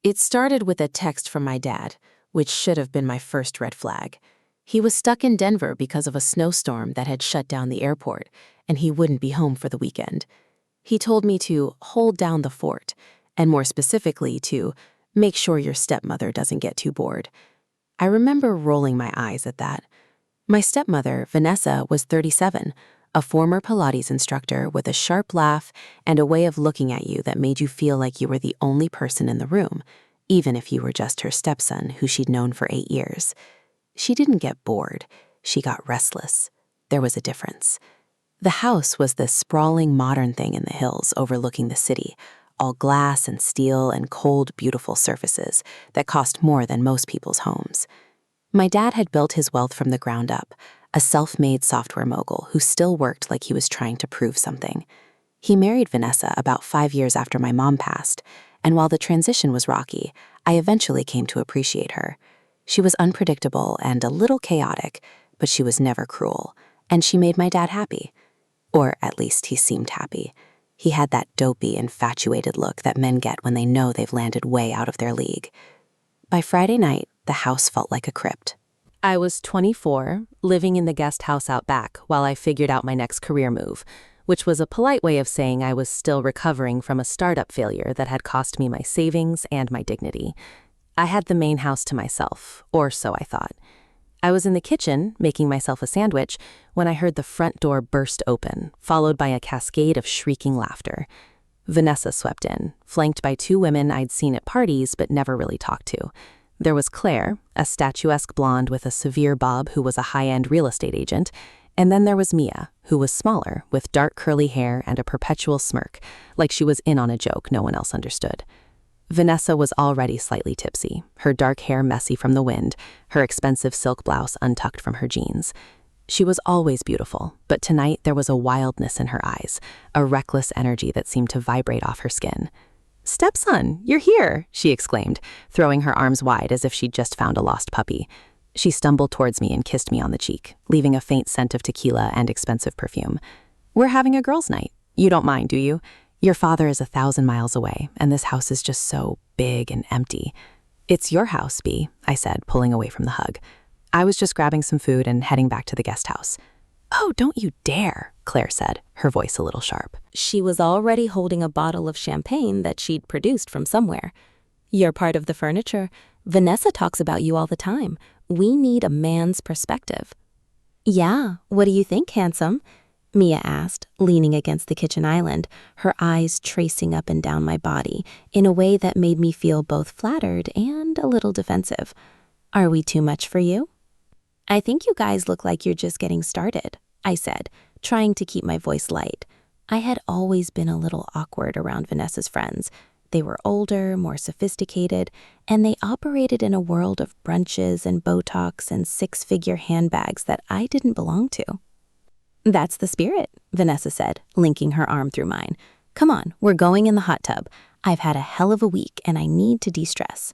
It started with a text from my dad, which should have been my first red flag. He was stuck in Denver because of a snowstorm that had shut down the airport, and he wouldn't be home for the weekend. He told me to hold down the fort, and more specifically to make sure your stepmother doesn't get too bored. I remember rolling my eyes at that. My stepmother, Vanessa, was 37, a former Pilates instructor with a sharp laugh and a way of looking at you that made you feel like you were the only person in the room, even if you were just her stepson who she'd known for 8 years. She didn't get bored. She got restless. There was a difference. The house was this sprawling modern thing in the hills overlooking the city, all glass and steel and cold, beautiful surfaces that cost more than most people's homes. My dad had built his wealth from the ground up, a self-made software mogul who still worked like he was trying to prove something. He married Vanessa about 5 years after my mom passed, and while the transition was rocky, I eventually came to appreciate her. She was unpredictable and a little chaotic, but she was never cruel, and she made my dad happy. Or at least he seemed happy. He had that dopey, infatuated look that men get when they know they've landed way out of their league. By Friday night, the house felt like a crypt. I was 24, living in the guest house out back while I figured out my next career move, which was a polite way of saying I was still recovering from a startup failure that had cost me my savings and my dignity. I had the main house to myself, or so I thought. I was in the kitchen, making myself a sandwich, when I heard the front door burst open, followed by a cascade of shrieking laughter. Vanessa swept in, flanked by 2 women I'd seen at parties but never really talked to. There was Claire, a statuesque blonde with a severe bob who was a high-end real estate agent, and then there was Mia, who was smaller, with dark curly hair and a perpetual smirk, like she was in on a joke no one else understood. Vanessa was already slightly tipsy, her dark hair messy from the wind, her expensive silk blouse untucked from her jeans. She was always beautiful, but tonight there was a wildness in her eyes, a reckless energy that seemed to vibrate off her skin. "Stepson, you're here," she exclaimed, throwing her arms wide as if she'd just found a lost puppy. She stumbled towards me and kissed me on the cheek, leaving a faint scent of tequila and expensive perfume. "We're having a girls' night. You don't mind, do you? Your father is 1,000 miles away, and this house is just so big and empty." "It's your house, Bea," I said, pulling away from the hug. "I was just grabbing some food and heading back to the guest house." "Oh, don't you dare," Claire said, her voice a little sharp. She was already holding a bottle of champagne that she'd produced from somewhere. "You're part of the furniture. Vanessa talks about you all the time. We need a man's perspective." "Yeah, what do you think, handsome?" Mia asked, leaning against the kitchen island, her eyes tracing up and down my body in a way that made me feel both flattered and a little defensive. "Are we too much for you?" "I think you guys look like you're just getting started," I said, trying to keep my voice light. I had always been a little awkward around Vanessa's friends. They were older, more sophisticated, and they operated in a world of brunches and Botox and 6-figure handbags that I didn't belong to. "That's the spirit," Vanessa said, linking her arm through mine. "Come on, we're going in the hot tub. I've had a hell of a week and I need to de-stress."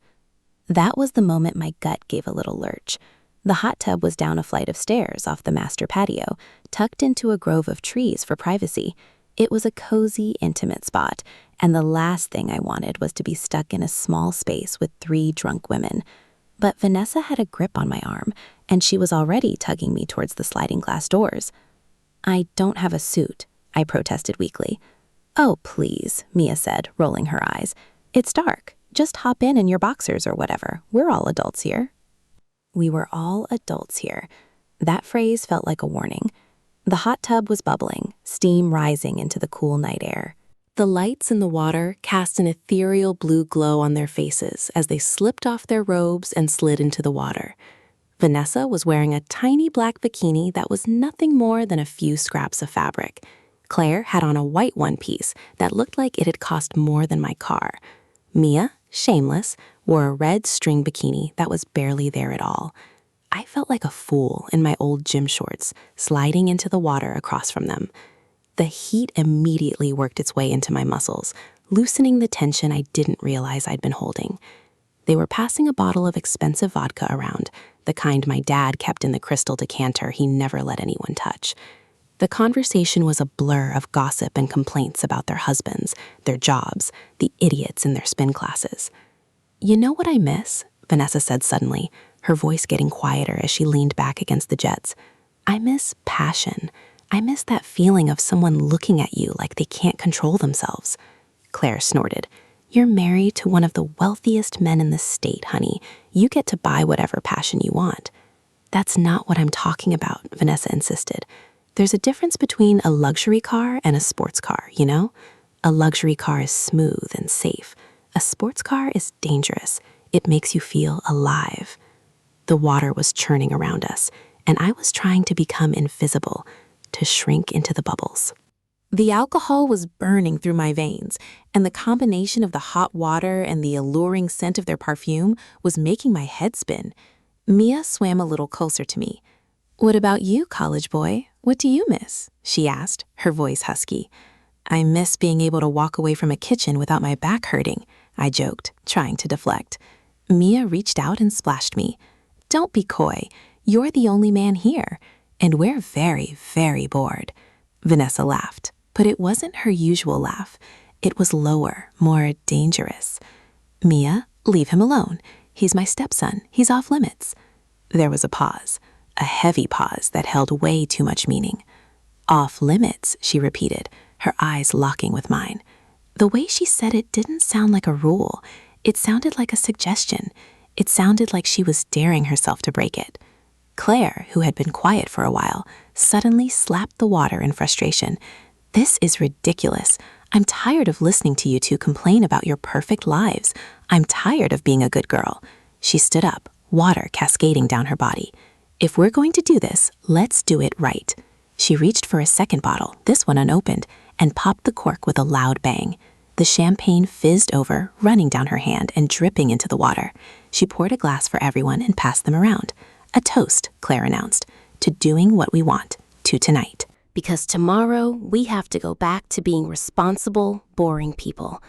That was the moment my gut gave a little lurch. The hot tub was down a flight of stairs off the master patio, tucked into a grove of trees for privacy. It was a cozy, intimate spot, and the last thing I wanted was to be stuck in a small space with 3 drunk women. But Vanessa had a grip on my arm, and she was already tugging me towards the sliding glass doors. "I don't have a suit," I protested weakly. "Oh, please," Mia said, rolling her eyes. "It's dark. Just hop in your boxers or whatever. We're all adults here." We were all adults here. That phrase felt like a warning. The hot tub was bubbling, steam rising into the cool night air. The lights in the water cast an ethereal blue glow on their faces as they slipped off their robes and slid into the water. Vanessa was wearing a tiny black bikini that was nothing more than a few scraps of fabric. Claire had on a white one-piece that looked like it had cost more than my car. Mia, shameless, wore a red string bikini that was barely there at all. I felt like a fool in my old gym shorts, sliding into the water across from them. The heat immediately worked its way into my muscles, loosening the tension I didn't realize I'd been holding. They were passing a bottle of expensive vodka around, the kind my dad kept in the crystal decanter he never let anyone touch. The conversation was a blur of gossip and complaints about their husbands, their jobs, the idiots in their spin classes. You know what I miss? Vanessa said suddenly, her voice getting quieter as she leaned back against the jets. I miss passion. I miss that feeling of someone looking at you like they can't control themselves. Claire snorted. You're married to one of the wealthiest men in the state, honey. You get to buy whatever passion you want. That's not what I'm talking about, Vanessa insisted. There's a difference between a luxury car and a sports car, you know? A luxury car is smooth and safe. A sports car is dangerous. It makes you feel alive. The water was churning around us, and I was trying to become invisible, to shrink into the bubbles. The alcohol was burning through my veins, and the combination of the hot water and the alluring scent of their perfume was making my head spin. Mia swam a little closer to me. What about you, college boy? What do you miss? She asked, her voice husky. I miss being able to walk away from a kitchen without my back hurting, I joked, trying to deflect. Mia reached out and splashed me. Don't be coy. You're the only man here, and we're very, very bored. Vanessa laughed, but it wasn't her usual laugh. It was lower, more dangerous. Mia, leave him alone. He's my stepson. He's off limits. There was a pause, a heavy pause that held way too much meaning. Off limits, she repeated, her eyes locking with mine. The way she said it didn't sound like a rule. It sounded like a suggestion. It sounded like she was daring herself to break it. Claire, who had been quiet for a while, suddenly slapped the water in frustration. This is ridiculous. I'm tired of listening to you two complain about your perfect lives. I'm tired of being a good girl. She stood up, water cascading down her body. If we're going to do this, let's do it right. She reached for a second bottle, this one unopened, and popped the cork with a loud bang. The champagne fizzed over, running down her hand and dripping into the water. She poured a glass for everyone and passed them around. A toast, Claire announced, to doing what we want, to tonight. Because tomorrow we have to go back to being responsible, boring people.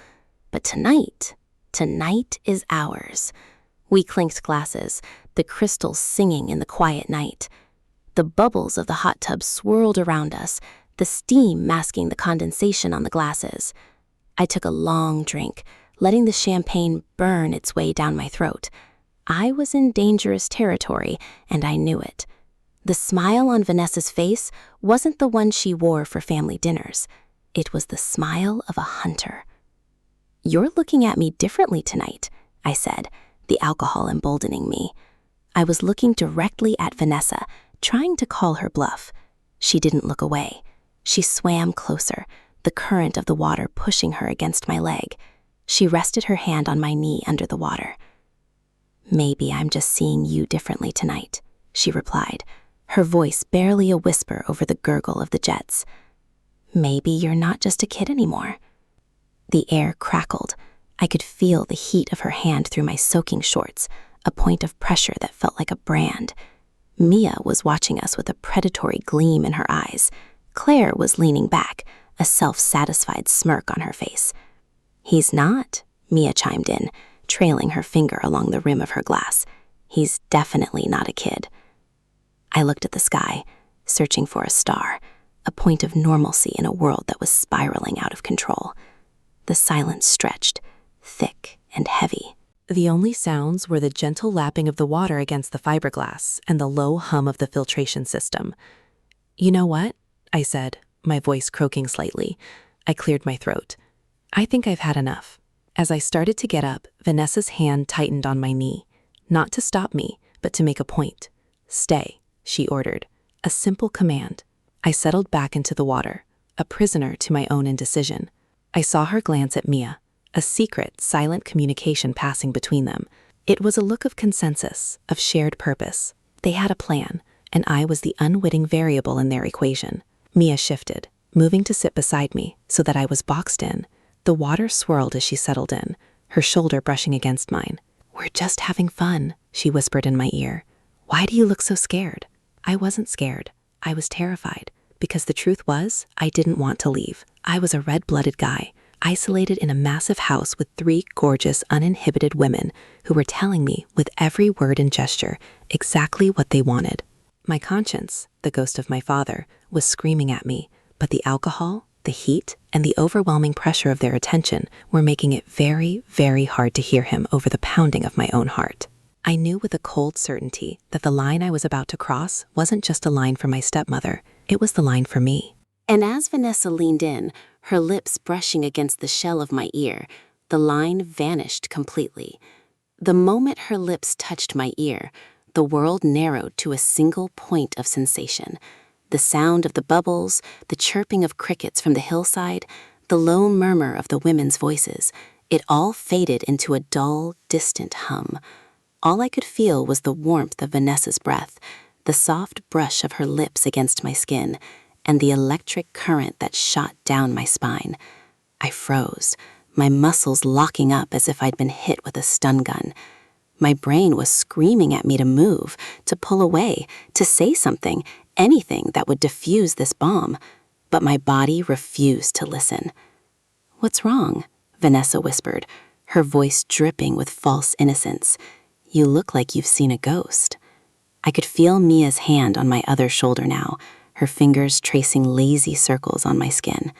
But tonight is ours. We clinked glasses, the crystals singing in the quiet night. The bubbles of the hot tub swirled around us, the steam masking the condensation on the glasses. I took a long drink, letting the champagne burn its way down my throat. I was in dangerous territory, and I knew it. The smile on Vanessa's face wasn't the one she wore for family dinners. It was the smile of a hunter. You're looking at me differently tonight, I said, the alcohol emboldening me. I was looking directly at Vanessa, trying to call her bluff. She didn't look away. She swam closer, the current of the water pushing her against my leg. She rested her hand on my knee under the water. Maybe I'm just seeing you differently tonight, she replied, her voice barely a whisper over the gurgle of the jets. Maybe you're not just a kid anymore. The air crackled. I could feel the heat of her hand through my soaking shorts, a point of pressure that felt like a brand. Mia was watching us with a predatory gleam in her eyes. Claire was leaning back, a self-satisfied smirk on her face. He's not, Mia chimed in, trailing her finger along the rim of her glass. He's definitely not a kid. I looked at the sky, searching for a star, a point of normalcy in a world that was spiraling out of control. The silence stretched, thick and heavy. The only sounds were the gentle lapping of the water against the fiberglass and the low hum of the filtration system. You know what? I said, my voice croaking slightly. I cleared my throat. I think I've had enough. As I started to get up, Vanessa's hand tightened on my knee, not to stop me, but to make a point. Stay, she ordered, a simple command. I settled back into the water, a prisoner to my own indecision. I saw her glance at Mia, a secret, silent communication passing between them. It was a look of consensus, of shared purpose. They had a plan, and I was the unwitting variable in their equation. Mia shifted, moving to sit beside me so that I was boxed in. The water swirled as she settled in, her shoulder brushing against mine. We're just having fun, she whispered in my ear. Why do you look so scared? I wasn't scared. I was terrified, because the truth was, I didn't want to leave. I was a red-blooded guy, isolated in a massive house with 3 gorgeous, uninhibited women who were telling me, with every word and gesture, exactly what they wanted. My conscience, the ghost of my father, was screaming at me, but the alcohol, The heat and the overwhelming pressure of their attention were making it very, very hard to hear him over the pounding of my own heart. I knew with a cold certainty that the line I was about to cross wasn't just a line for my stepmother, it was the line for me. And as Vanessa leaned in, her lips brushing against the shell of my ear, the line vanished completely. The moment her lips touched my ear, the world narrowed to a single point of sensation. The sound of the bubbles, the chirping of crickets from the hillside, the low murmur of the women's voices, it all faded into a dull, distant hum. All I could feel was the warmth of Vanessa's breath, the soft brush of her lips against my skin, and the electric current that shot down my spine. I froze, my muscles locking up as if I'd been hit with a stun gun. My brain was screaming at me to move, to pull away, to say something, anything that would defuse this bomb. But my body refused to listen. "What's wrong?" Vanessa whispered, her voice dripping with false innocence. "You look like you've seen a ghost." I could feel Mia's hand on my other shoulder now, her fingers tracing lazy circles on my skin.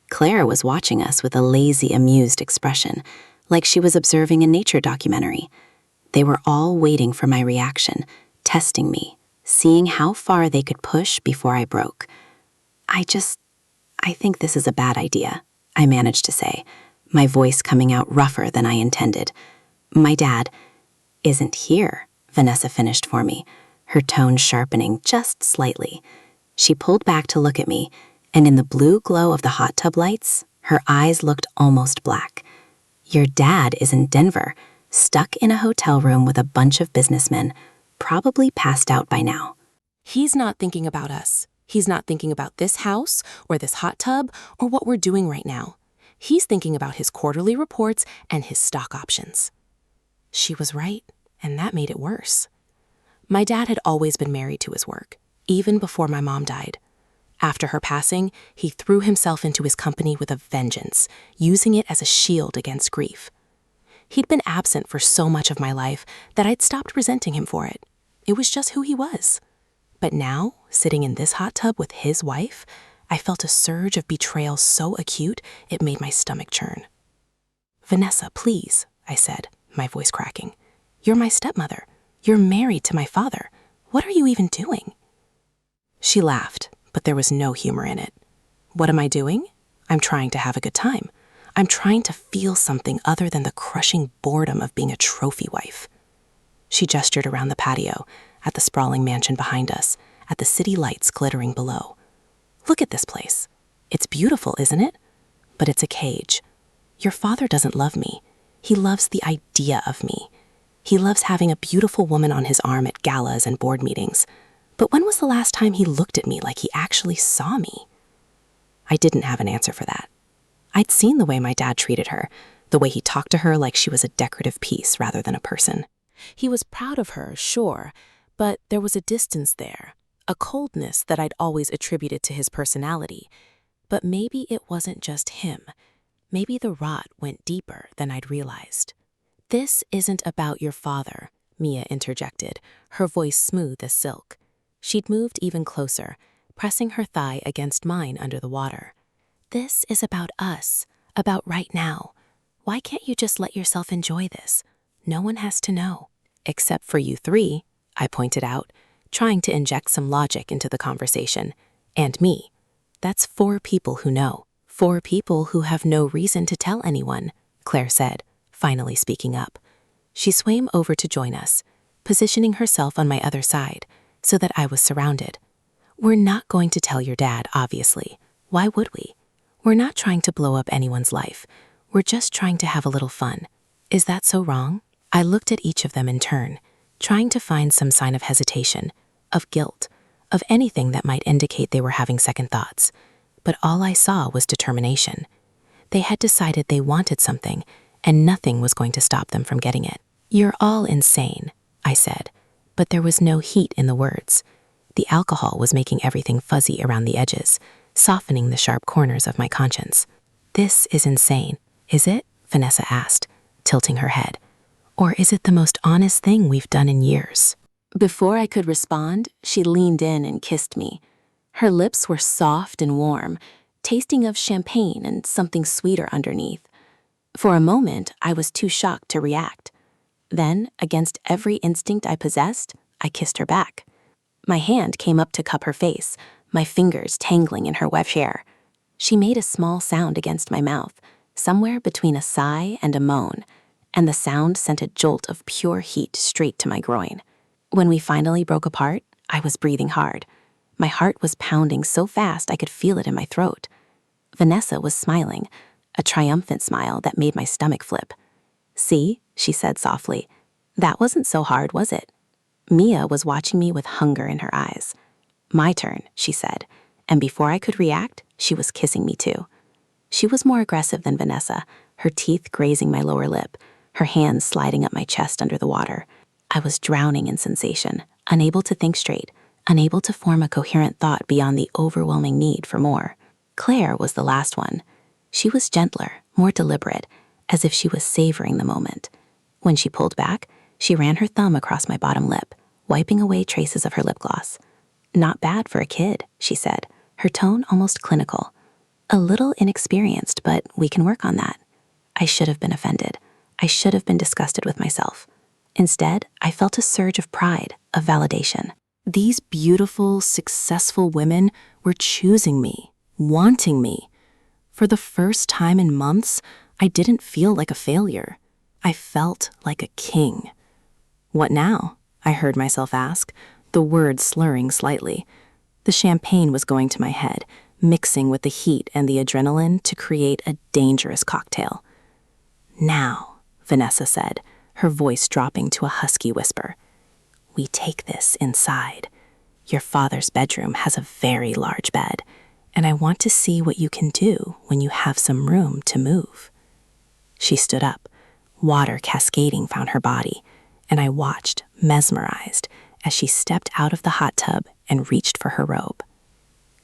Claire was watching us with a lazy, amused expression, like she was observing a nature documentary. They were all waiting for my reaction, testing me, seeing how far they could push before I broke. I think this is a bad idea," I managed to say, my voice coming out rougher than I intended. "My dad isn't here," Vanessa finished for me, her tone sharpening just slightly. She pulled back to look at me, and in the blue glow of the hot tub lights, her eyes looked almost black. "Your dad is in Denver, stuck in a hotel room with a bunch of businessmen, probably passed out by now." He's not thinking about us. He's not thinking about this house or this hot tub or what we're doing right now. He's thinking about his quarterly reports and his stock options. She was right, and that made it worse. My dad had always been married to his work, even before my mom died. After her passing, he threw himself into his company with a vengeance, using it as a shield against grief. He'd been absent for so much of my life that I'd stopped resenting him for it. It was just who he was. But now, sitting in this hot tub with his wife, I felt a surge of betrayal so acute it made my stomach churn. "Vanessa, please," I said, my voice cracking. "You're my stepmother. You're married to my father. What are you even doing?" She laughed, but there was no humor in it. "What am I doing? I'm trying to have a good time. I'm trying to feel something other than the crushing boredom of being a trophy wife." She gestured around the patio, at the sprawling mansion behind us, at the city lights glittering below. "Look at this place. It's beautiful, isn't it? But it's a cage. Your father doesn't love me. He loves the idea of me. He loves having a beautiful woman on his arm at galas and board meetings. But when was the last time he looked at me like he actually saw me?" I didn't have an answer for that. I'd seen the way my dad treated her, the way he talked to her like she was a decorative piece rather than a person. He was proud of her, sure, but there was a distance there, a coldness that I'd always attributed to his personality. But maybe it wasn't just him. Maybe the rot went deeper than I'd realized. "This isn't about your father," Mia interjected, her voice smooth as silk. She'd moved even closer, pressing her thigh against mine under the water. "This is about us, about right now. Why can't you just let yourself enjoy this? No one has to know." "Except for you three," I pointed out, trying to inject some logic into the conversation. "And me. That's 4 people who know. 4 people who have no reason to tell anyone," Claire said, finally speaking up. She swam over to join us, positioning herself on my other side, so that I was surrounded. "We're not going to tell your dad, obviously. Why would we? We're not trying to blow up anyone's life. We're just trying to have a little fun. Is that so wrong?" I looked at each of them in turn, trying to find some sign of hesitation, of guilt, of anything that might indicate they were having second thoughts. But all I saw was determination. They had decided they wanted something, and nothing was going to stop them from getting it. "You're all insane," I said, but there was no heat in the words. The alcohol was making everything fuzzy around the edges, softening the sharp corners of my conscience. "This is insane, is it?" Vanessa asked, tilting her head. "Or is it the most honest thing we've done in years?" Before I could respond, she leaned in and kissed me. Her lips were soft and warm, tasting of champagne and something sweeter underneath. For a moment, I was too shocked to react. Then, against every instinct I possessed, I kissed her back. My hand came up to cup her face, my fingers tangling in her wet hair. She made a small sound against my mouth, somewhere between a sigh and a moan, and the sound sent a jolt of pure heat straight to my groin. When we finally broke apart, I was breathing hard. My heart was pounding so fast I could feel it in my throat. Vanessa was smiling, a triumphant smile that made my stomach flip. "See," she said softly, "that wasn't so hard, was it?" Mia was watching me with hunger in her eyes. "My turn," she said, and before I could react, she was kissing me too. She was more aggressive than Vanessa, her teeth grazing my lower lip, her hands sliding up my chest under the water. I was drowning in sensation, unable to think straight, unable to form a coherent thought beyond the overwhelming need for more. Claire was the last one. She was gentler, more deliberate, as if she was savoring the moment. When she pulled back, she ran her thumb across my bottom lip, wiping away traces of her lip gloss. "Not bad for a kid," she said, her tone almost clinical. "A little inexperienced, but we can work on that." I should have been offended. I should have been disgusted with myself. Instead, I felt a surge of pride, of validation. These beautiful, successful women were choosing me, wanting me. For the first time in months, I didn't feel like a failure. I felt like a king. "What now?" I heard myself ask, the words slurring slightly. The champagne was going to my head, mixing with the heat and the adrenaline to create a dangerous cocktail. "Now," Vanessa said, her voice dropping to a husky whisper, "we take this inside. Your father's bedroom has a very large bed, and I want to see what you can do when you have some room to move." She stood up. Water cascading found her body, and I watched, mesmerized, as she stepped out of the hot tub and reached for her robe.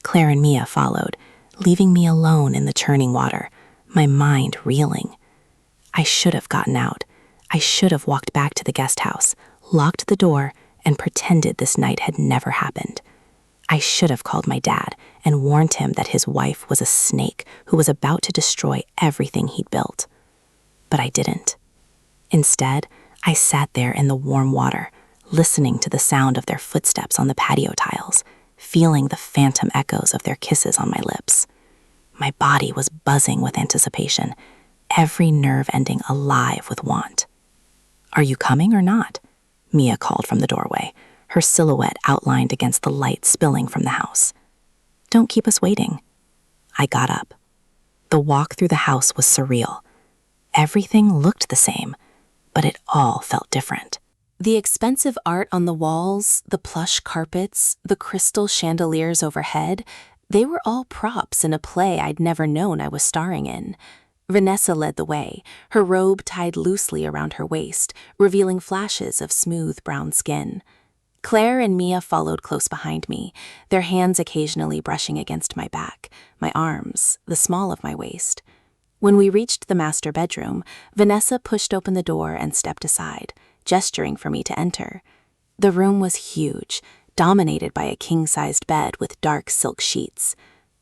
Claire and Mia followed, leaving me alone in the churning water, my mind reeling. I should have gotten out. I should have walked back to the guest house, locked the door, and pretended this night had never happened. I should have called my dad and warned him that his wife was a snake who was about to destroy everything he'd built. But I didn't. Instead, I sat there in the warm water, listening to the sound of their footsteps on the patio tiles, feeling the phantom echoes of their kisses on my lips. My body was buzzing with anticipation, every nerve ending alive with want. "Are you coming or not?" Mia called from the doorway, her silhouette outlined against the light spilling from the house. "Don't keep us waiting." I got up. The walk through the house was surreal. Everything looked the same, but it all felt different. The expensive art on the walls, the plush carpets, the crystal chandeliers overhead, they were all props in a play I'd never known I was starring in. Vanessa led the way, her robe tied loosely around her waist, revealing flashes of smooth brown skin. Claire and Mia followed close behind me, their hands occasionally brushing against my back, my arms, the small of my waist. When we reached the master bedroom, Vanessa pushed open the door and stepped aside, gesturing for me to enter. The room was huge, dominated by a king-sized bed with dark silk sheets.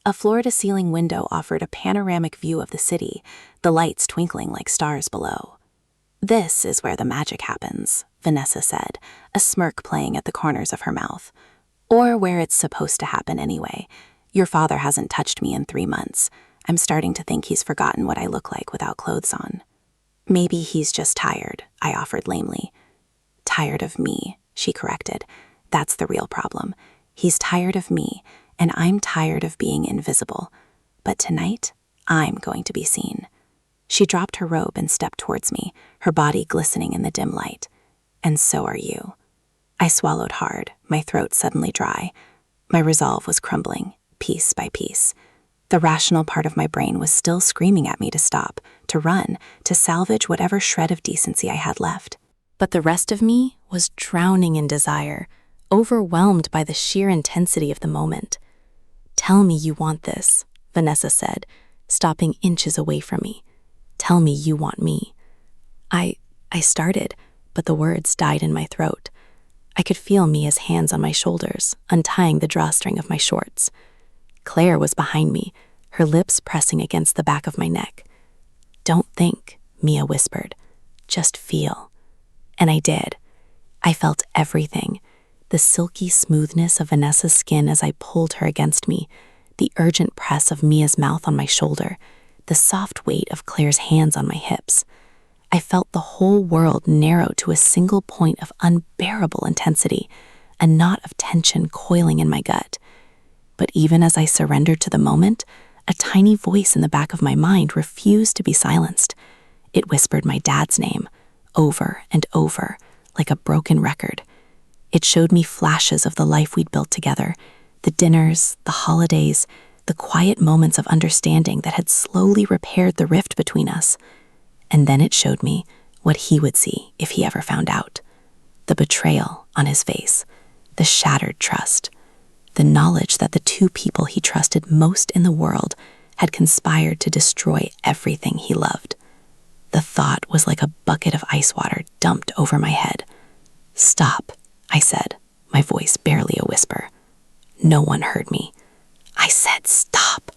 A floor-to-ceiling window offered a panoramic view of the city, the lights twinkling like stars below. "This is where the magic happens," Vanessa said, a smirk playing at the corners of her mouth. "Or where it's supposed to happen anyway. Your father hasn't touched me in 3 months. I'm starting to think he's forgotten what I look like without clothes on." "Maybe he's just tired," I offered lamely. "Tired of me," she corrected. "That's the real problem. He's tired of me, and I'm tired of being invisible. But tonight, I'm going to be seen." She dropped her robe and stepped towards me, her body glistening in the dim light. "And so are you." I swallowed hard, my throat suddenly dry. My resolve was crumbling, piece by piece. The rational part of my brain was still screaming at me to stop, to run, to salvage whatever shred of decency I had left. But the rest of me was drowning in desire, overwhelmed by the sheer intensity of the moment. "Tell me you want this," Vanessa said, stopping inches away from me. "Tell me you want me." I started, but the words died in my throat. I could feel Mia's hands on my shoulders, untying the drawstring of my shorts. Claire was behind me, her lips pressing against the back of my neck. "Don't think," Mia whispered. "Just feel." And I did. I felt everything. The silky smoothness of Vanessa's skin as I pulled her against me, the urgent press of Mia's mouth on my shoulder, the soft weight of Claire's hands on my hips. I felt the whole world narrow to a single point of unbearable intensity, a knot of tension coiling in my gut. But even as I surrendered to the moment, a tiny voice in the back of my mind refused to be silenced. It whispered my dad's name, over and over, like a broken record. It showed me flashes of the life we'd built together, the dinners, the holidays, the quiet moments of understanding that had slowly repaired the rift between us. And then it showed me what he would see if he ever found out. The betrayal on his face, the shattered trust, the knowledge that the two people he trusted most in the world had conspired to destroy everything he loved. The thought was like a bucket of ice water dumped over my head. "Stop," I said, my voice barely a whisper. No one heard me. I said, "Stop."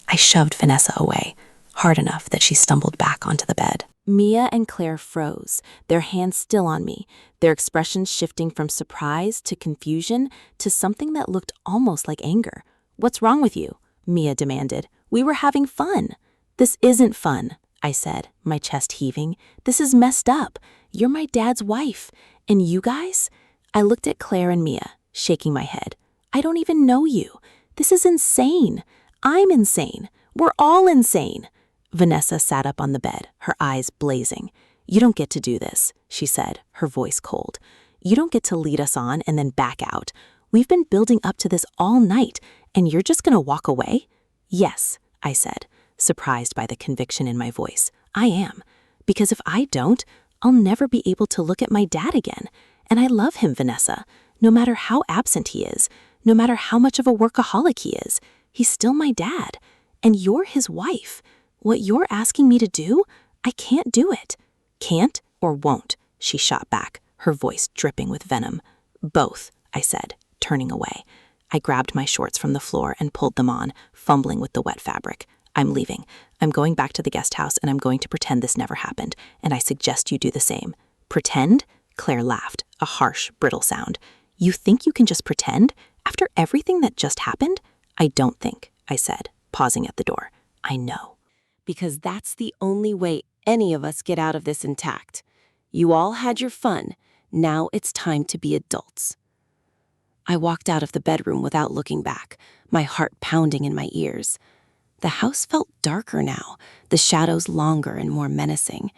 I shoved Vanessa away, hard enough that she stumbled back onto the bed. Mia and Claire froze, their hands still on me, their expressions shifting from surprise to confusion to something that looked almost like anger. "What's wrong with you?" Mia demanded. "We were having fun." "This isn't fun," I said, my chest heaving. "This is messed up. You're my dad's wife. And you guys?" I looked at Claire and Mia, shaking my head. "I don't even know you. This is insane. I'm insane. We're all insane." Vanessa sat up on the bed, her eyes blazing. "You don't get to do this," she said, her voice cold. "You don't get to lead us on and then back out. We've been building up to this all night, and you're just gonna walk away?" "Yes," I said, surprised by the conviction in my voice. "I am. Because if I don't, I'll never be able to look at my dad again. And I love him, Vanessa. No matter how absent he is, no matter how much of a workaholic he is, he's still my dad. And you're his wife. What you're asking me to do, I can't do it." "Can't or won't?" she shot back, her voice dripping with venom. "Both," I said, turning away. I grabbed my shorts from the floor and pulled them on, fumbling with the wet fabric. "I'm leaving. I'm going back to the guest house and I'm going to pretend this never happened, and I suggest you do the same." "Pretend?" Claire laughed, a harsh, brittle sound. "You think you can just pretend? After everything that just happened?" "I don't think," I said, pausing at the door. "I know. Because that's the only way any of us get out of this intact. You all had your fun. Now it's time to be adults." I walked out of the bedroom without looking back, my heart pounding in my ears. The house felt darker now, the shadows longer and more menacing.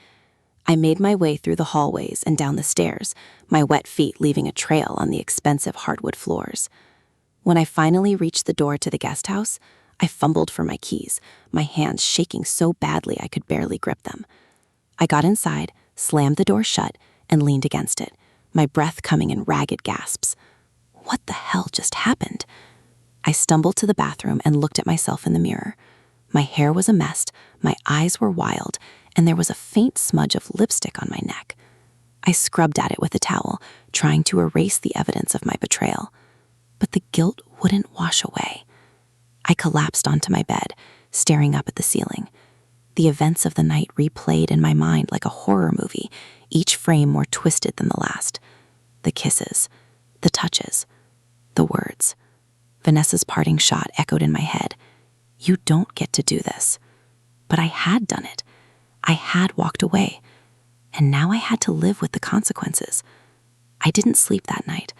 I made my way through the hallways and down the stairs, my wet feet leaving a trail on the expensive hardwood floors. When I finally reached the door to the guest house, I fumbled for my keys, my hands shaking so badly I could barely grip them. I got inside, slammed the door shut, and leaned against it, my breath coming in ragged gasps. What the hell just happened? I stumbled to the bathroom and looked at myself in the mirror. My hair was a mess, my eyes were wild, and there was a faint smudge of lipstick on my neck. I scrubbed at it with a towel, trying to erase the evidence of my betrayal. But the guilt wouldn't wash away. I collapsed onto my bed, staring up at the ceiling. The events of the night replayed in my mind like a horror movie, each frame more twisted than the last. The kisses, the touches, the words. Vanessa's parting shot echoed in my head. "You don't get to do this." But I had done it. I had walked away. And now I had to live with the consequences. I didn't sleep that night.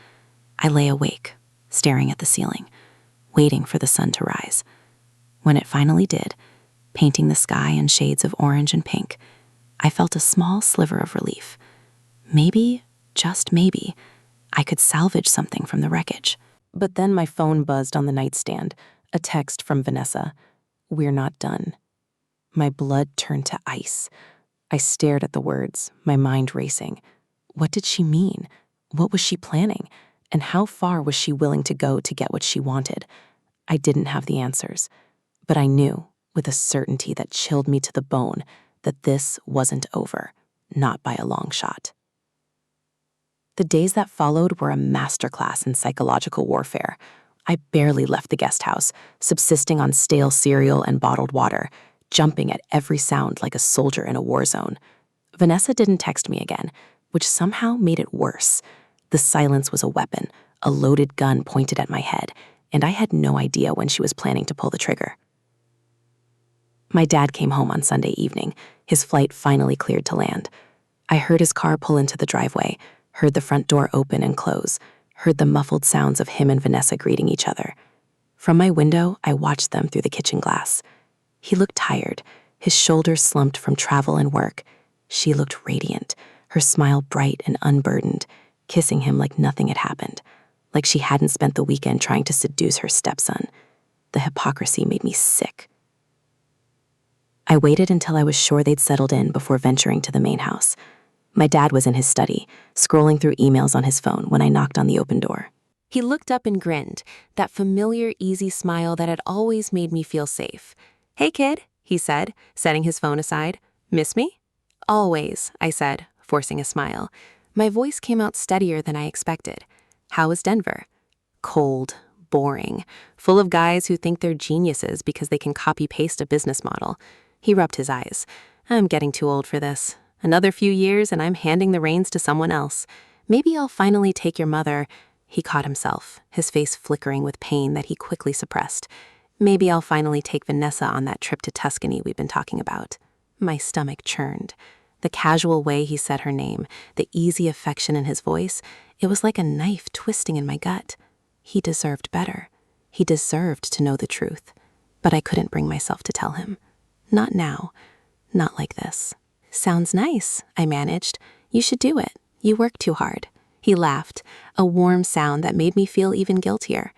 I lay awake, staring at the ceiling, waiting for the sun to rise. When it finally did, painting the sky in shades of orange and pink, I felt a small sliver of relief. Maybe, just maybe, I could salvage something from the wreckage. But then my phone buzzed on the nightstand, a text from Vanessa. "We're not done." My blood turned to ice. I stared at the words, my mind racing. What did she mean? What was she planning? And how far was she willing to go to get what she wanted? I didn't have the answers, but I knew, with a certainty that chilled me to the bone, that this wasn't over, not by a long shot. The days that followed were a masterclass in psychological warfare. I barely left the guest house, subsisting on stale cereal and bottled water, jumping at every sound like a soldier in a war zone. Vanessa didn't text me again, which somehow made it worse. The silence was a weapon, a loaded gun pointed at my head, and I had no idea when she was planning to pull the trigger. My dad came home on Sunday evening, his flight finally cleared to land. I heard his car pull into the driveway, heard the front door open and close, heard the muffled sounds of him and Vanessa greeting each other. From my window, I watched them through the kitchen glass. He looked tired, his shoulders slumped from travel and work. She looked radiant, her smile bright and unburdened, kissing him like nothing had happened, like she hadn't spent the weekend trying to seduce her stepson. The hypocrisy made me sick. I waited until I was sure they'd settled in before venturing to the main house. My dad was in his study, scrolling through emails on his phone when I knocked on the open door. He looked up and grinned, that familiar, easy smile that had always made me feel safe. "Hey, kid," he said, setting his phone aside. "Miss me?" "Always," I said, forcing a smile. My voice came out steadier than I expected. "How is Denver?" "Cold, boring, full of guys who think they're geniuses because they can copy-paste a business model." He rubbed his eyes. "I'm getting too old for this. Another few years and I'm handing the reins to someone else. Maybe I'll finally take your mother." He caught himself, his face flickering with pain that he quickly suppressed. "Maybe I'll finally take Vanessa on that trip to Tuscany we've been talking about." My stomach churned. The casual way he said her name, the easy affection in his voice, it was like a knife twisting in my gut. He deserved better. He deserved to know the truth. But I couldn't bring myself to tell him. Not now. Not like this. "Sounds nice," I managed. "You should do it. You work too hard." He laughed, a warm sound that made me feel even guiltier.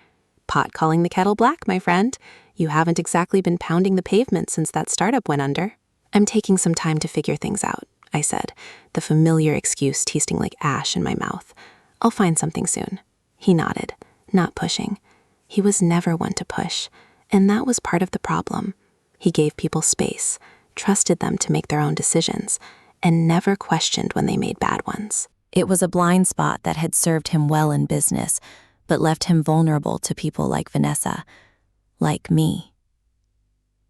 "Pot calling the kettle black, my friend. You haven't exactly been pounding the pavement since that startup went under." "I'm taking some time to figure things out," I said, the familiar excuse tasting like ash in my mouth. "I'll find something soon." He nodded, not pushing. He was never one to push, and that was part of the problem. He gave people space, trusted them to make their own decisions, and never questioned when they made bad ones. It was a blind spot that had served him well in business, but left him vulnerable to people like Vanessa, like me.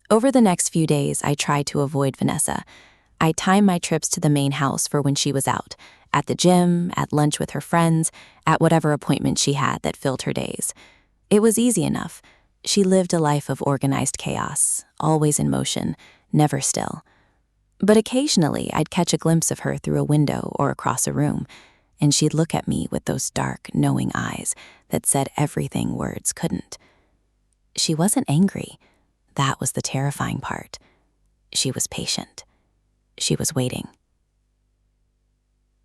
Over the next few days, I tried to avoid Vanessa. I timed my trips to the main house for when she was out, at the gym, at lunch with her friends, at whatever appointment she had that filled her days. It was easy enough. She lived a life of organized chaos, always in motion, never still. But occasionally, I'd catch a glimpse of her through a window or across a room, and she'd look at me with those dark, knowing eyes that said everything words couldn't. She wasn't angry. That was the terrifying part. She was patient. She was waiting.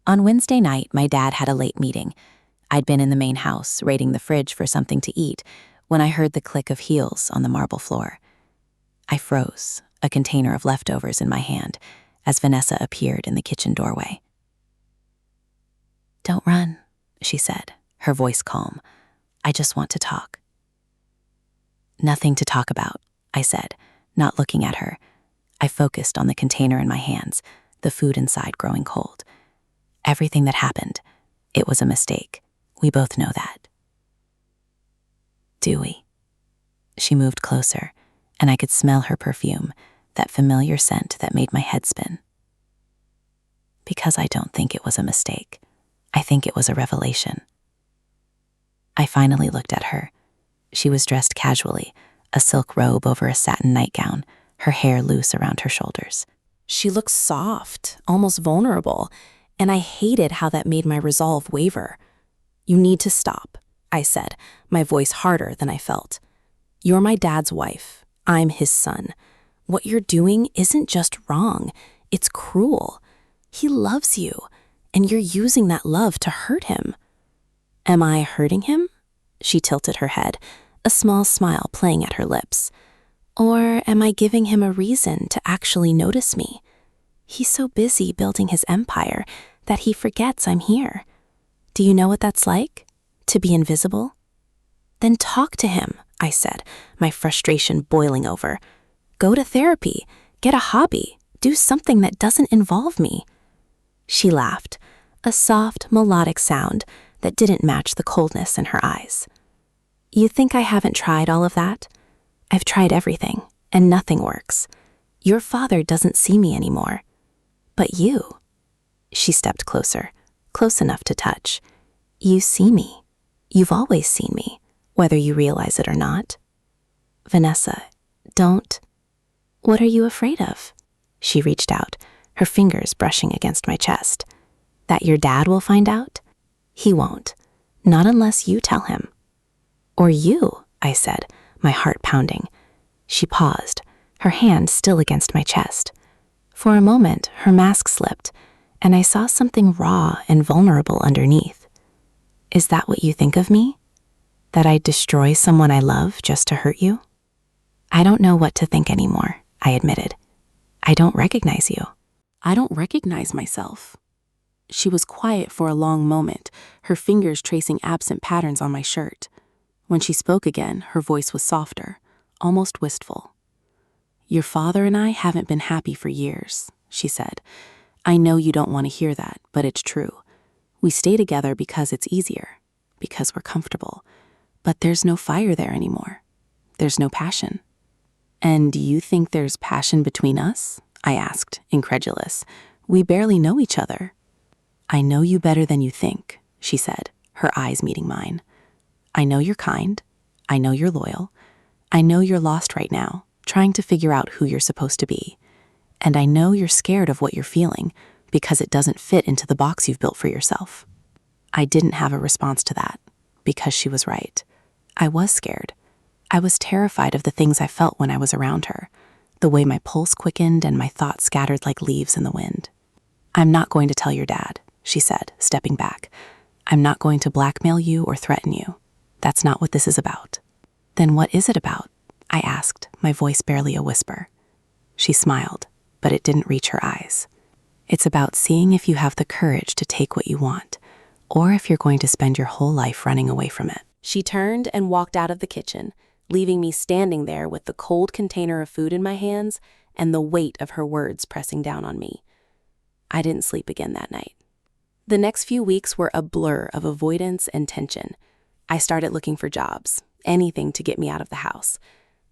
On Wednesday night, my dad had a late meeting. I'd been in the main house, raiding the fridge for something to eat, when I heard the click of heels on the marble floor. I froze, a container of leftovers in my hand, as Vanessa appeared in the kitchen doorway. "Don't run," she said, her voice calm. "I just want to talk." "Nothing to talk about," I said, not looking at her. I focused on the container in my hands, the food inside growing cold. Everything that happened, it was a mistake. We both know that. "Do we?" She moved closer, and I could smell her perfume, that familiar scent that made my head spin. "Because I don't think it was a mistake. I think it was a revelation." I finally looked at her. She was dressed casually, a silk robe over a satin nightgown, her hair loose around her shoulders. She looked soft, almost vulnerable, and I hated how that made my resolve waver. "You need to stop," I said, my voice harder than I felt. "You're my dad's wife. I'm his son. What you're doing isn't just wrong, it's cruel. He loves you, and you're using that love to hurt him." "Am I hurting him?" She tilted her head, a small smile playing at her lips. "Or am I giving him a reason to actually notice me? He's so busy building his empire that he forgets I'm here. Do you know what that's like? To be invisible?" "Then talk to him," I said, my frustration boiling over. "Go to therapy, get a hobby, do something that doesn't involve me." She laughed, a soft, melodic sound that didn't match the coldness in her eyes. You think I haven't tried all of that? I've tried everything, and nothing works. Your father doesn't see me anymore. But you. She stepped closer, close enough to touch. You see me. You've always seen me, whether you realize it or not. Vanessa, don't. What are you afraid of? She reached out, her fingers brushing against my chest. That your dad will find out? He won't. Not unless you tell him. Or you, I said, my heart pounding. She paused, her hand still against my chest. For a moment, her mask slipped, and I saw something raw and vulnerable underneath. Is that what you think of me? That I'd destroy someone I love just to hurt you? I don't know what to think anymore, I admitted. I don't recognize you. I don't recognize myself. She was quiet for a long moment, her fingers tracing absent patterns on my shirt. When she spoke again, her voice was softer, almost wistful. Your father and I haven't been happy for years, she said. I know you don't want to hear that, but it's true. We stay together because it's easier, because we're comfortable. But there's no fire there anymore. There's no passion. And do you think there's passion between us? I asked, incredulous. We barely know each other. I know you better than you think, she said, her eyes meeting mine. I know you're kind. I know you're loyal. I know you're lost right now, trying to figure out who you're supposed to be. And I know you're scared of what you're feeling because it doesn't fit into the box you've built for yourself. I didn't have a response to that because she was right. I was scared. I was terrified of the things I felt when I was around her, the way my pulse quickened and my thoughts scattered like leaves in the wind. I'm not going to tell your dad, she said, stepping back. I'm not going to blackmail you or threaten you. That's not what this is about. Then what is it about? I asked, my voice barely a whisper. She smiled, but it didn't reach her eyes. It's about seeing if you have the courage to take what you want, or if you're going to spend your whole life running away from it. She turned and walked out of the kitchen, leaving me standing there with the cold container of food in my hands and the weight of her words pressing down on me. I didn't sleep again that night. The next few weeks were a blur of avoidance and tension. I started looking for jobs, anything to get me out of the house.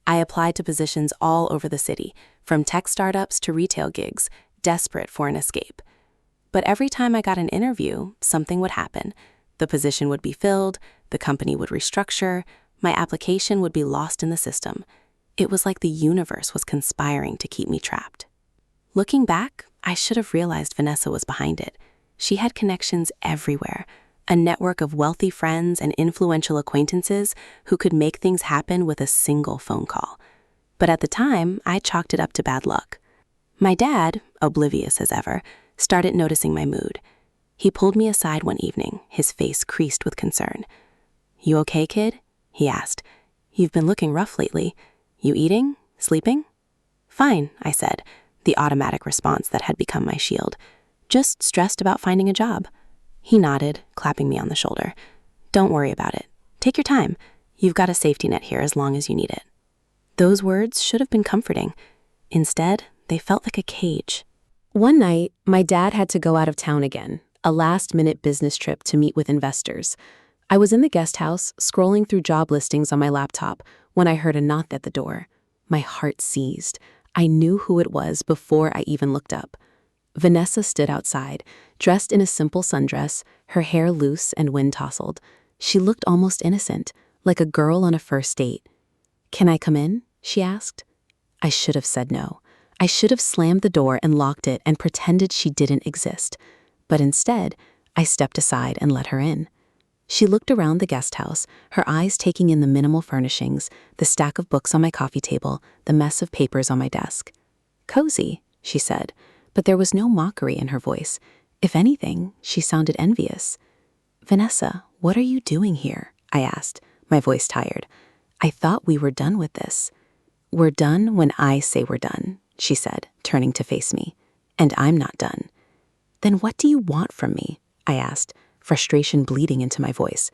I applied to positions all over the city, from tech startups to retail gigs, desperate for an escape. But every time I got an interview, something would happen. The position would be filled, the company would restructure, my application would be lost in the system. It was like the universe was conspiring to keep me trapped. Looking back, I should have realized Vanessa was behind it. She had connections everywhere, a network of wealthy friends and influential acquaintances who could make things happen with a single phone call. But at the time, I chalked it up to bad luck. My dad, oblivious as ever, started noticing my mood. He pulled me aside one evening, his face creased with concern. You okay, kid? He asked. You've been looking rough lately. You eating? Sleeping? Fine, I said, the automatic response that had become my shield. Just stressed about finding a job. He nodded, clapping me on the shoulder. Don't worry about it. Take your time. You've got a safety net here as long as you need it. Those words should have been comforting. Instead, they felt like a cage. One night, my dad had to go out of town again, a last-minute business trip to meet with investors. I was in the guest house, scrolling through job listings on my laptop, when I heard a knock at the door. My heart seized. I knew who it was before I even looked up. Vanessa stood outside, dressed in a simple sundress, her hair loose and wind-tousled. She looked almost innocent, like a girl on a first date. Can I come in? She asked. I should have said no. I should have slammed the door and locked it and pretended she didn't exist. But instead, I stepped aside and let her in. She looked around the guest house, her eyes taking in the minimal furnishings, the stack of books on my coffee table, the mess of papers on my desk. Cozy, she said, but there was no mockery in her voice. If anything, she sounded envious. Vanessa, what are you doing here? I asked, my voice tired. I thought we were done with this. We're done when I say we're done, she said, turning to face me. And I'm not done. Then what do you want from me? I asked, frustration bleeding into my voice.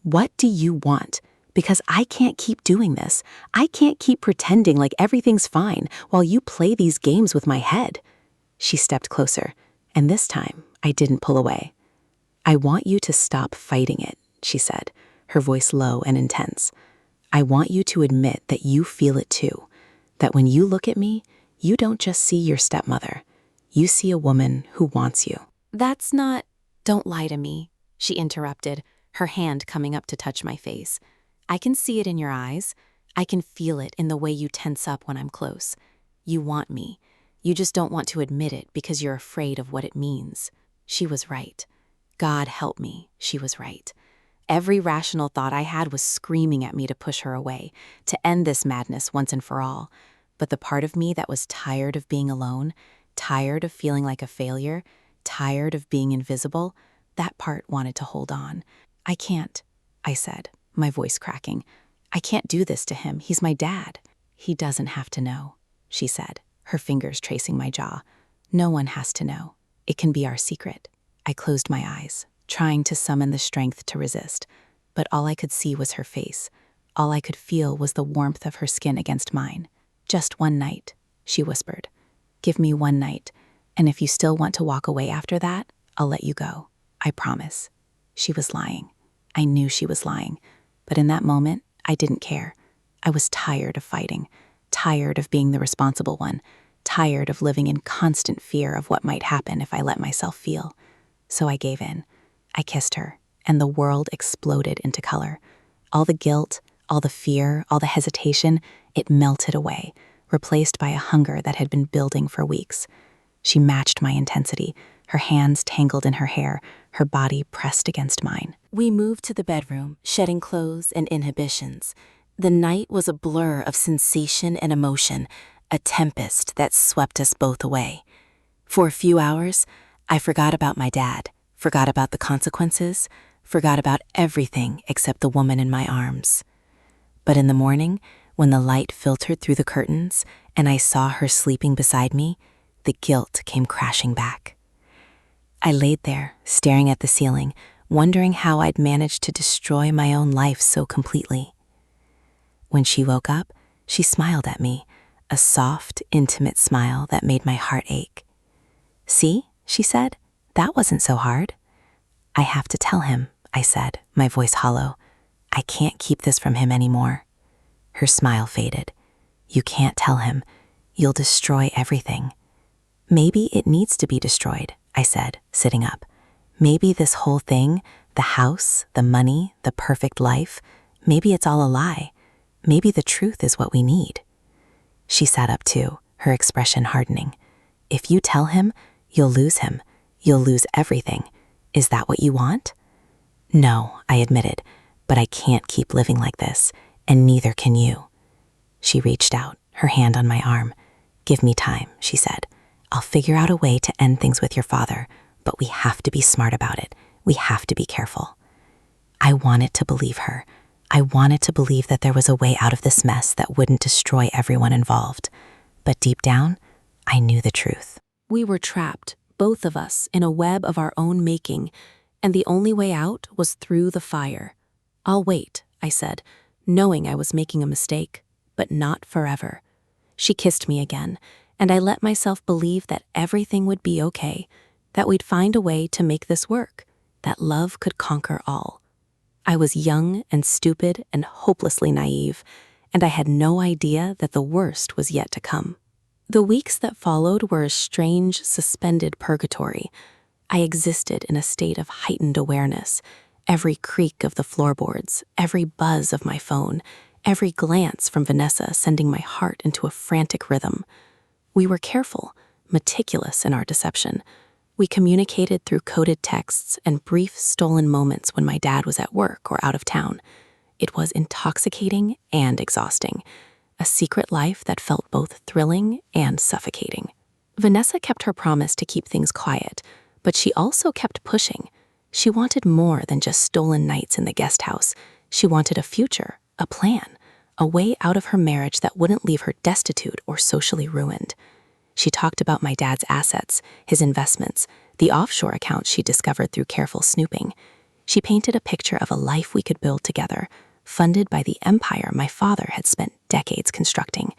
What do you want? Because I can't keep doing this. I can't keep pretending like everything's fine while you play these games with my head. She stepped closer, and this time I didn't pull away. I want you to stop fighting it, she said, her voice low and intense. I want you to admit that you feel it too, that when you look at me, you don't just see your stepmother. You see a woman who wants you." "That's not—" "Don't lie to me," she interrupted, her hand coming up to touch my face. "I can see it in your eyes. I can feel it in the way you tense up when I'm close. You want me. You just don't want to admit it because you're afraid of what it means." She was right. God help me, she was right. Every rational thought I had was screaming at me to push her away, to end this madness once and for all. But the part of me that was tired of being alone, tired of feeling like a failure, tired of being invisible, that part wanted to hold on. "I can't," I said, my voice cracking. "I can't do this to him. He's my dad." "He doesn't have to know," she said, her fingers tracing my jaw. "No one has to know. It can be our secret." I closed my eyes, trying to summon the strength to resist, but all I could see was her face. All I could feel was the warmth of her skin against mine. "Just one night," she whispered. "Give me one night, and if you still want to walk away after that, I'll let you go. I promise." She was lying. I knew she was lying, but in that moment, I didn't care. I was tired of fighting, tired of being the responsible one, tired of living in constant fear of what might happen if I let myself feel. So I gave in. I kissed her, and the world exploded into color. All the guilt, all the fear, all the hesitation, it melted away, replaced by a hunger that had been building for weeks. She matched my intensity, her hands tangled in her hair, her body pressed against mine. We moved to the bedroom, shedding clothes and inhibitions. The night was a blur of sensation and emotion, a tempest that swept us both away. For a few hours, I forgot about my dad, forgot about the consequences, forgot about everything except the woman in my arms. But in the morning, when the light filtered through the curtains and I saw her sleeping beside me, the guilt came crashing back. I laid there, staring at the ceiling, wondering how I'd managed to destroy my own life so completely. When she woke up, she smiled at me, a soft, intimate smile that made my heart ache. "See," she said, "that wasn't so hard." "I have to tell him," I said, my voice hollow. "I can't keep this from him anymore." Her smile faded. "You can't tell him. You'll destroy everything." "Maybe it needs to be destroyed," I said, sitting up. "Maybe this whole thing, the house, the money, the perfect life, maybe it's all a lie. Maybe the truth is what we need." She sat up too, her expression hardening. "If you tell him, you'll lose him. You'll lose everything. Is that what you want?" "No," I admitted, "but I can't keep living like this, and neither can you." She reached out, her hand on my arm. "Give me time," she said. "I'll figure out a way to end things with your father, but we have to be smart about it. We have to be careful." I wanted to believe her. I wanted to believe that there was a way out of this mess that wouldn't destroy everyone involved. But deep down, I knew the truth. We were trapped, both of us, in a web of our own making, and the only way out was through the fire. "I'll wait," I said, knowing I was making a mistake, but not forever. She kissed me again, and I let myself believe that everything would be okay, that we'd find a way to make this work, that love could conquer all. I was young and stupid and hopelessly naive, and I had no idea that the worst was yet to come. The weeks that followed were a strange, suspended purgatory. I existed in a state of heightened awareness. Every creak of the floorboards, every buzz of my phone, every glance from Vanessa sending my heart into a frantic rhythm. We were careful, meticulous in our deception. We communicated through coded texts and brief stolen moments when my dad was at work or out of town. It was intoxicating and exhausting, a secret life that felt both thrilling and suffocating. Vanessa kept her promise to keep things quiet, but she also kept pushing. She wanted more than just stolen nights in the guest house. She wanted a future, a plan, a way out of her marriage that wouldn't leave her destitute or socially ruined. She talked about my dad's assets, his investments, the offshore accounts she discovered through careful snooping. She painted a picture of a life we could build together, funded by the empire my father had spent decades constructing.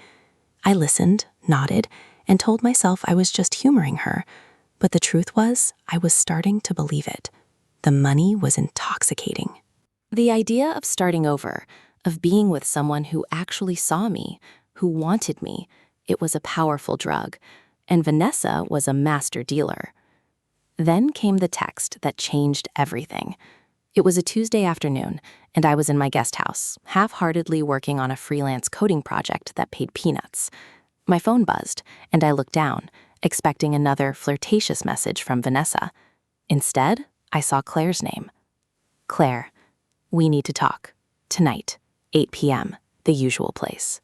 I listened, nodded, and told myself I was just humoring her, but the truth was I was starting to believe it. The money was intoxicating. The idea of starting over, of being with someone who actually saw me, who wanted me. It was a powerful drug, and Vanessa was a master dealer. Then came the text that changed everything. It was a Tuesday afternoon, and I was in my guest house, half-heartedly working on a freelance coding project that paid peanuts. My phone buzzed, and I looked down, expecting another flirtatious message from Vanessa. Instead, I saw Claire's name. Claire, we need to talk. Tonight, 8 p.m., the usual place.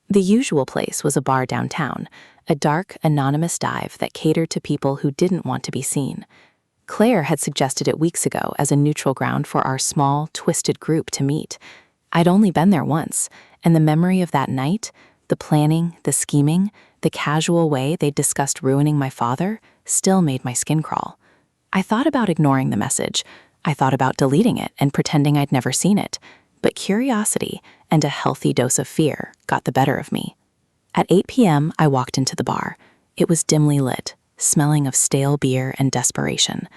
The usual place was a bar downtown, a dark, anonymous dive that catered to people who didn't want to be seen. Claire had suggested it weeks ago as a neutral ground for our small, twisted group to meet. I'd only been there once, and the memory of that night, the planning, the scheming, the casual way they'd discussed ruining my father, still made my skin crawl. I thought about ignoring the message. I thought about deleting it and pretending I'd never seen it. But curiosity and a healthy dose of fear got the better of me. At 8 p.m., I walked into the bar. It was dimly lit, smelling of stale beer and desperation.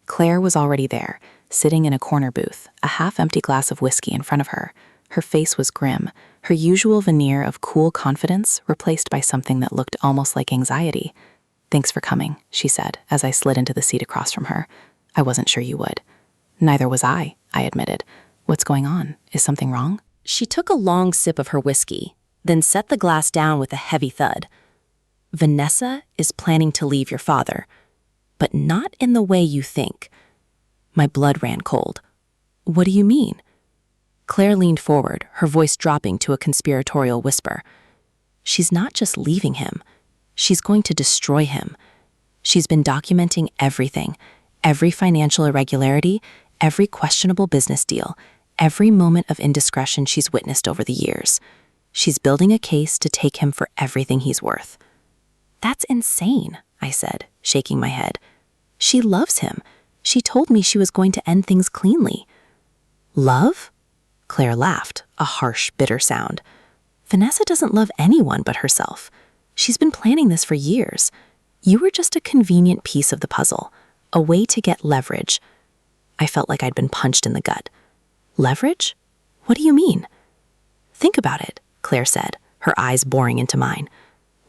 Claire was already there, sitting in a corner booth, a half-empty glass of whiskey in front of her. Her face was grim, her usual veneer of cool confidence replaced by something that looked almost like anxiety. "Thanks for coming," she said, as I slid into the seat across from her. "I wasn't sure you would." "Neither was I admitted. What's going on? Is something wrong?" She took a long sip of her whiskey, then set the glass down with a heavy thud. "Vanessa is planning to leave your father, but not in the way you think." My blood ran cold. "What do you mean?" Claire leaned forward, her voice dropping to a conspiratorial whisper. "She's not just leaving him. She's going to destroy him. She's been documenting everything, every financial irregularity, every questionable business deal, every moment of indiscretion she's witnessed over the years. She's building a case to take him for everything he's worth." "That's insane," I said, shaking my head. "She loves him. She told me she was going to end things cleanly." "Love?" Claire laughed, a harsh, bitter sound. "Vanessa doesn't love anyone but herself. She's been planning this for years. You were just a convenient piece of the puzzle, a way to get leverage." I felt like I'd been punched in the gut. "Leverage? What do you mean?" "Think about it," Claire said, her eyes boring into mine.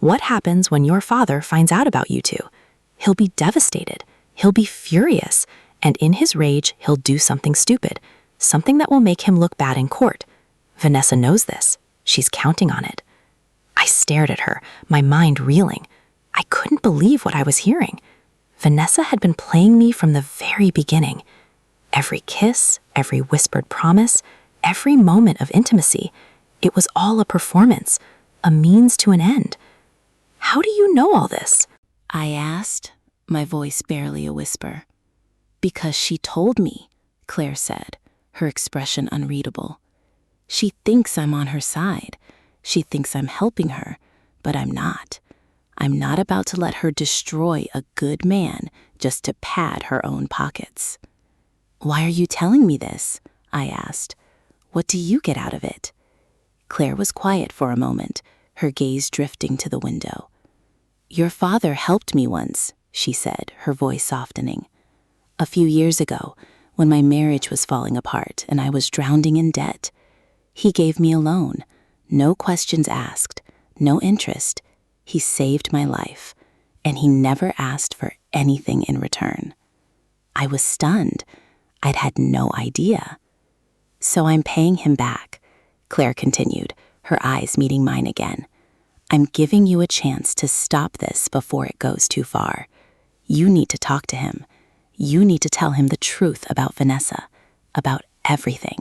"What happens when your father finds out about you two? He'll be devastated. He'll be furious. And in his rage, he'll do something stupid, something that will make him look bad in court. Vanessa knows this. She's counting on it." I stared at her, my mind reeling. I couldn't believe what I was hearing. Vanessa had been playing me from the very beginning. Every kiss, every whispered promise, every moment of intimacy, it was all a performance, a means to an end. "How do you know all this?" I asked, my voice barely a whisper. "Because she told me," Claire said, her expression unreadable. "She thinks I'm on her side. She thinks I'm helping her, but I'm not. I'm not about to let her destroy a good man just to pad her own pockets." "Why are you telling me this?" I asked. "What do you get out of it?" Claire was quiet for a moment, her gaze drifting to the window. "Your father helped me once," she said, her voice softening. "A few years ago, when my marriage was falling apart and I was drowning in debt. He gave me a loan, no questions asked, no interest. He saved my life, and he never asked for anything in return." I was stunned. I'd had no idea. "So I'm paying him back," Claire continued, her eyes meeting mine again. "I'm giving you a chance to stop this before it goes too far. You need to talk to him. You need to tell him the truth about Vanessa, about everything."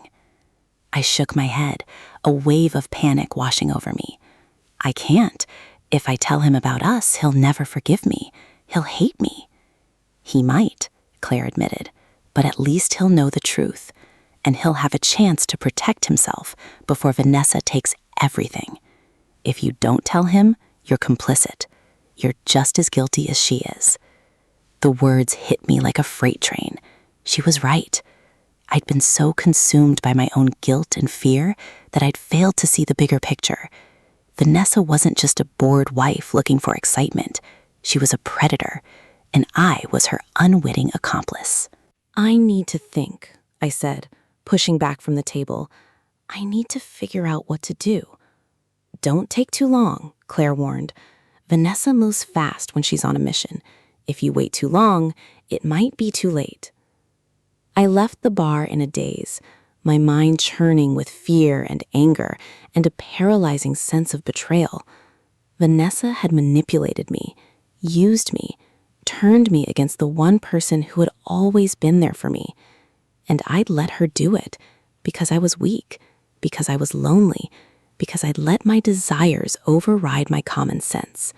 I shook my head, a wave of panic washing over me. "I can't. If I tell him about us, he'll never forgive me. He'll hate me." "He might," Claire admitted, "but at least he'll know the truth, and he'll have a chance to protect himself before Vanessa takes everything. If you don't tell him, you're complicit. You're just as guilty as she is." The words hit me like a freight train. She was right. I'd been so consumed by my own guilt and fear that I'd failed to see the bigger picture. Vanessa wasn't just a bored wife looking for excitement. She was a predator, and I was her unwitting accomplice. "I need to think," I said, pushing back from the table. I need to figure out what to do. Don't take too long, Claire warned. Vanessa moves fast when she's on a mission. If you wait too long, it might be too late. I left the bar in a daze, my mind churning with fear and anger and a paralyzing sense of betrayal. Vanessa had manipulated me, used me, turned me against the one person who had always been there for me. And I'd let her do it because I was weak, because I was lonely, because I'd let my desires override my common sense.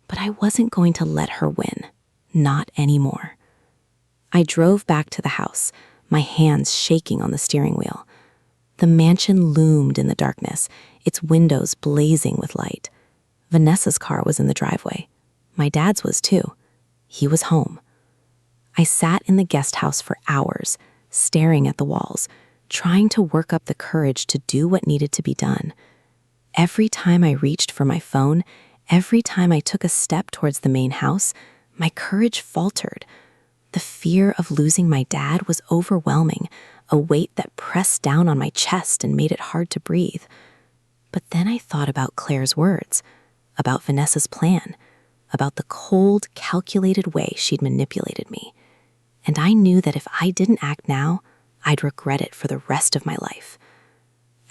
But I wasn't going to let her win, not anymore. I drove back to the house, my hands shaking on the steering wheel. The mansion loomed in the darkness, its windows blazing with light. Vanessa's car was in the driveway. My dad's was too. He was home. I sat in the guest house for hours, staring at the walls, trying to work up the courage to do what needed to be done. Every time I reached for my phone, every time I took a step towards the main house, my courage faltered. The fear of losing my dad was overwhelming, a weight that pressed down on my chest and made it hard to breathe. But then I thought about Claire's words, about Vanessa's plan, about the cold, calculated way she'd manipulated me. And I knew that if I didn't act now, I'd regret it for the rest of my life.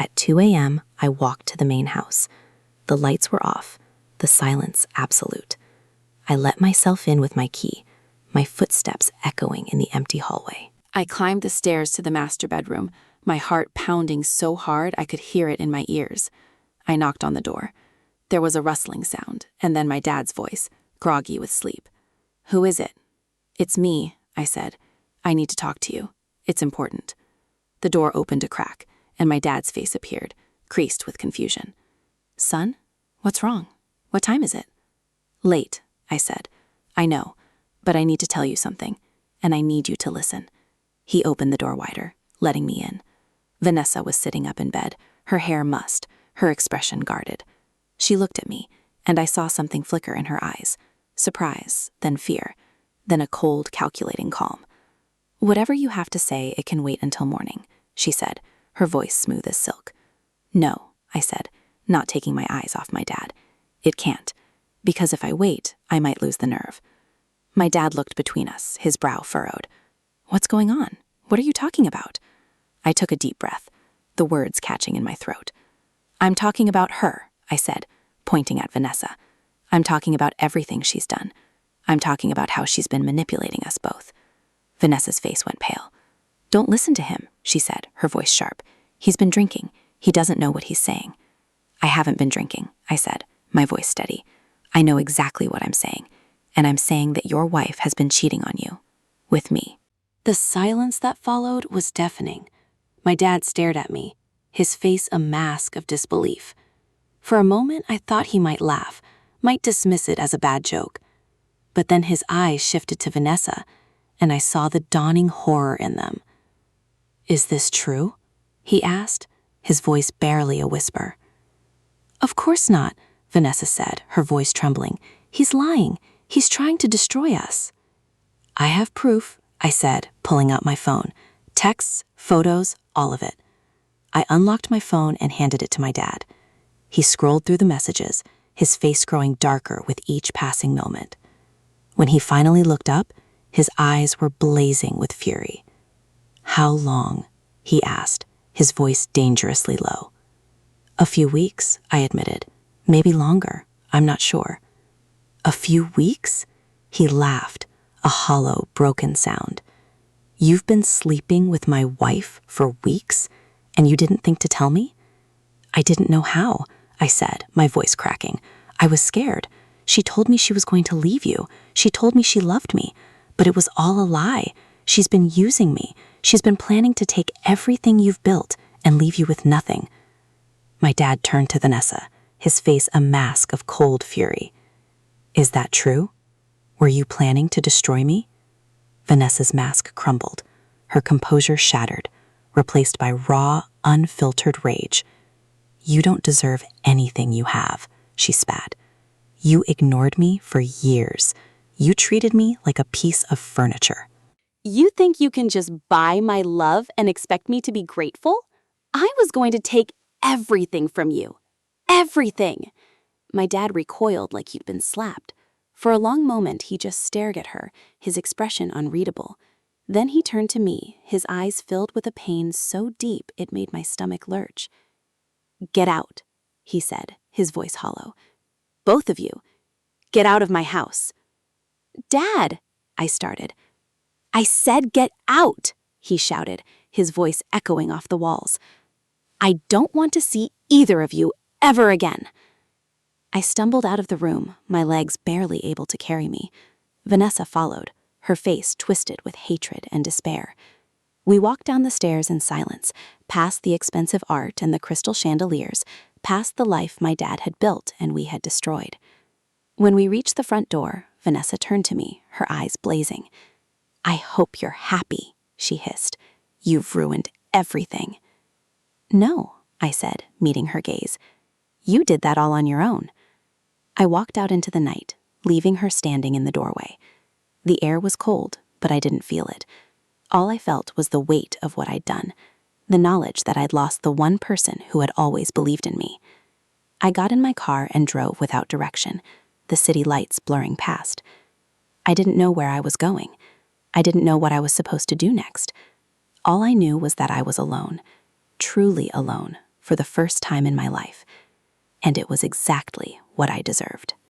At 2 a.m., I walked to the main house. The lights were off, the silence absolute. I let myself in with my key, my footsteps echoing in the empty hallway. I climbed the stairs to the master bedroom, my heart pounding so hard I could hear it in my ears. I knocked on the door. There was a rustling sound, and then my dad's voice, groggy with sleep. "Who is it?" "It's me," I said. "I need to talk to you. It's important." The door opened a crack, and my dad's face appeared, creased with confusion. "Son, what's wrong? What time is it?" "Late," I said. "I know, but I need to tell you something, and I need you to listen." He opened the door wider, letting me in. Vanessa was sitting up in bed, her hair mussed, her expression guarded. She looked at me, and I saw something flicker in her eyes. Surprise, then fear, then a cold, calculating calm. "Whatever you have to say, it can wait until morning," she said, her voice smooth as silk. "No," I said, not taking my eyes off my dad. "It can't, because if I wait, I might lose the nerve." My dad looked between us, his brow furrowed. "What's going on? What are you talking about?" I took a deep breath, the words catching in my throat. "I'm talking about her," I said, pointing at Vanessa. "I'm talking about everything she's done. I'm talking about how she's been manipulating us both." Vanessa's face went pale. "Don't listen to him," she said, her voice sharp. "He's been drinking. He doesn't know what he's saying." "I haven't been drinking," I said, my voice steady. "I know exactly what I'm saying, and I'm saying that your wife has been cheating on you. With me." The silence that followed was deafening. My dad stared at me, his face a mask of disbelief. For a moment, I thought he might laugh, might dismiss it as a bad joke. But then his eyes shifted to Vanessa, and I saw the dawning horror in them. "Is this true?" he asked, his voice barely a whisper. "Of course not," Vanessa said, her voice trembling. "He's lying. He's trying to destroy us." "I have proof," I said, pulling out my phone. "Texts, photos, all of it." I unlocked my phone and handed it to my dad. He scrolled through the messages, his face growing darker with each passing moment. When he finally looked up, his eyes were blazing with fury. "How long?" he asked, his voice dangerously low. "A few weeks," I admitted. "Maybe longer. I'm not sure." "A few weeks?" He laughed, a hollow, broken sound. "You've been sleeping with my wife for weeks, and you didn't think to tell me?" "I didn't know how," I said, my voice cracking. "I was scared. She told me she was going to leave you. She told me she loved me. But it was all a lie. She's been using me. She's been planning to take everything you've built and leave you with nothing." My dad turned to Vanessa, his face a mask of cold fury. "Is that true? Were you planning to destroy me?" Vanessa's mask crumbled, her composure shattered, replaced by raw, unfiltered rage. "You don't deserve anything you have," she spat. "You ignored me for years. You treated me like a piece of furniture." "You think you can just buy my love and expect me to be grateful? I was going to take everything from you. Everything. My dad recoiled like he'd been slapped. For a long moment, he just stared at her, his expression unreadable. Then he turned to me, his eyes filled with a pain so deep it made my stomach lurch. "Get out," he said, his voice hollow. "Both of you. Get out of my house." "Dad," I started. "I said get out," he shouted, his voice echoing off the walls. "I don't want to see either of you ever again." I stumbled out of the room, my legs barely able to carry me. Vanessa followed, her face twisted with hatred and despair. We walked down the stairs in silence, past the expensive art and the crystal chandeliers, past the life my dad had built and we had destroyed. When we reached the front door, Vanessa turned to me, her eyes blazing. "I hope you're happy," she hissed. "You've ruined everything." "No," I said, meeting her gaze. "You did that all on your own." I walked out into the night, leaving her standing in the doorway. The air was cold, but I didn't feel it. All I felt was the weight of what I'd done, the knowledge that I'd lost the one person who had always believed in me. I got in my car and drove without direction, the city lights blurring past. I didn't know where I was going. I didn't know what I was supposed to do next. All I knew was that I was alone, truly alone, for the first time in my life. And it was exactly what I deserved.